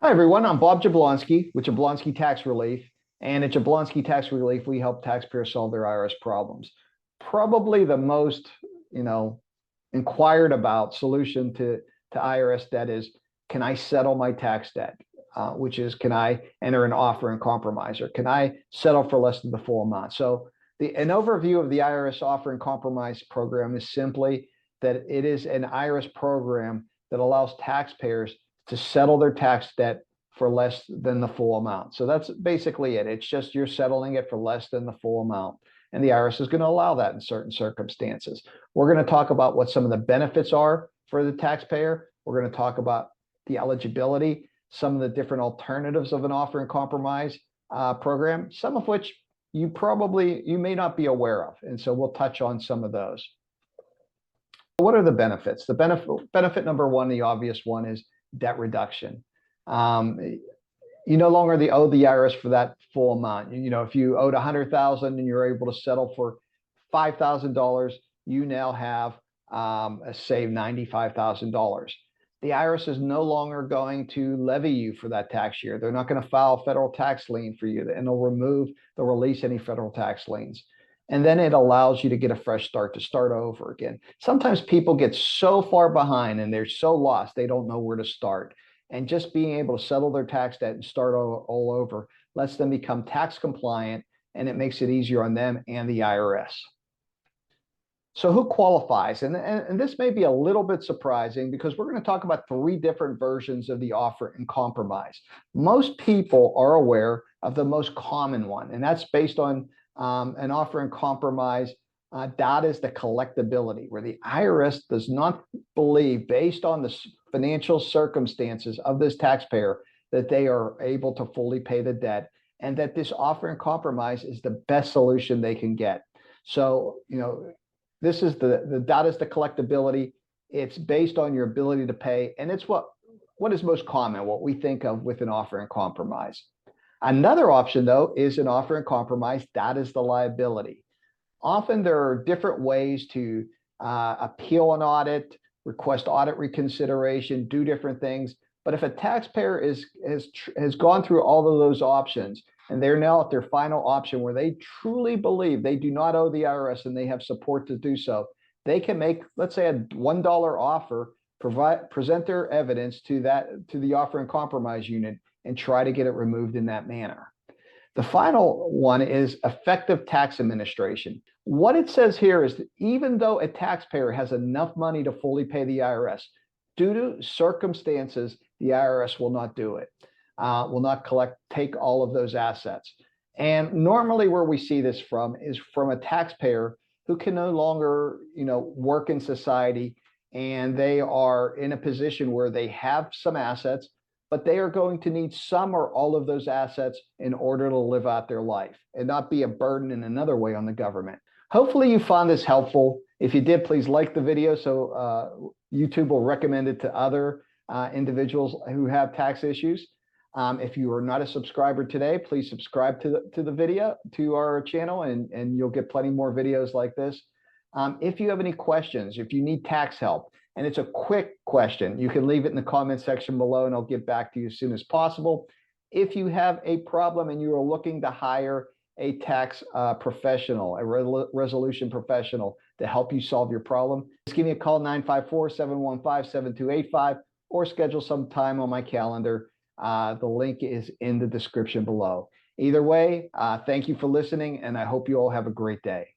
Hi, everyone. I'm Bob Jablonsky with Jablonsky Tax Relief. And at Jablonsky Tax Relief, we help taxpayers solve their IRS problems. Probably the most, you know, inquired about solution to IRS debt is, can I settle my tax debt? Which is, can I enter an offer and compromise, or can I settle for less than the full amount? So an overview of the IRS offer and compromise program is simply that it is an IRS program that allows taxpayers to settle their tax debt for less than the full amount. So that's basically it. It's just you're settling it for less than the full amount. And the IRS is going to allow that in certain circumstances. We're going to talk about what some of the benefits are for the taxpayer. We're going to talk about the eligibility, some of the different alternatives of an offer and compromise program, some of which you may not be aware of. And so we'll touch on some of those. What are the benefits? The benefit number one, the obvious one, is debt reduction. You no longer owe the IRS for that full amount. If you owed $100,000 and you're able to settle for $5,000, you now have saved $95,000. The IRS is no longer going to levy you for that tax year. They're not going to file a federal tax lien for you, and they'll release any federal tax liens. And then it allows you to get a fresh start, to start over again. Sometimes people get so far behind and they're so lost, they don't know where to start. And just being able to settle their tax debt and start all over lets them become tax compliant, and it makes it easier on them and the IRS. So who qualifies? And this may be a little bit surprising, because we're going to talk about three different versions of the offer and compromise. Most people are aware of the most common one, and that's based on an offer and compromise. That is the collectability, where the IRS does not believe, based on the financial circumstances of this taxpayer, that they are able to fully pay the debt, and that this offer and compromise is the best solution they can get. So, this is that is the collectability. It's based on your ability to pay, and it's what is most common, what we think of with an offer and compromise. Another option, though, is an offer and compromise. That is the liability. Often there are different ways to appeal an audit, request audit reconsideration, do different things. But if a taxpayer has gone through all of those options, and they're now at their final option where they truly believe they do not owe the IRS and they have support to do so, they can make, let's say, a $1 offer, present their evidence to the offer and compromise unit, and try to get it removed in that manner. The final one is effective tax administration. What it says here is that even though a taxpayer has enough money to fully pay the IRS, due to circumstances, the IRS will not do it, will not take all of those assets. And normally where we see this from is from a taxpayer who can no longer, work in society, and they are in a position where they have some assets, but they are going to need some or all of those assets in order to live out their life and not be a burden in another way on the government. Hopefully you found this helpful. If you did, please like the video so YouTube will recommend it to other individuals who have tax issues. If you are not a subscriber today, please subscribe to the video, to our channel, and you'll get plenty more videos like this. If you have any questions, if you need tax help, and it's a quick question, you can leave it in the comment section below, and I'll get back to you as soon as possible. If you have a problem and you are looking to hire a tax professional, a resolution professional to help you solve your problem, just give me a call, 954-715-7285, or schedule some time on my calendar. The link is in the description below. Either way, thank you for listening, and I hope you all have a great day.